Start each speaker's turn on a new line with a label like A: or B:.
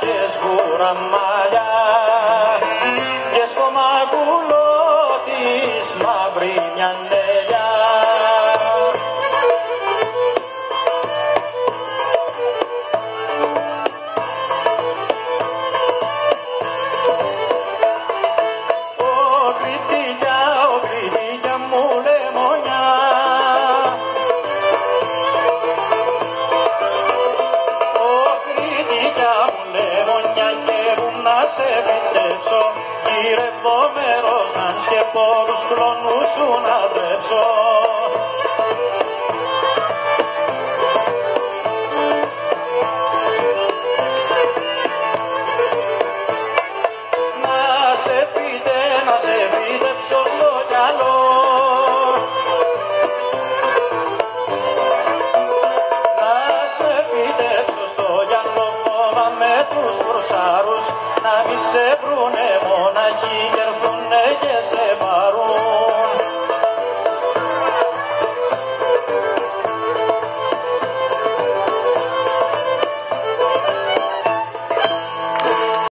A: και σγούρα μαλλιά και στο μαγούλο της μαύρη μια νελιά. Γυρευόμερος αν και πόδους κλονούς σου να τρέψω. Να σε φύτεψω στο γυαλό, να σε φύτεψω στο γυαλό, φόβαμαι τους κρουσάρους να μη σε βρουνε μοναχή.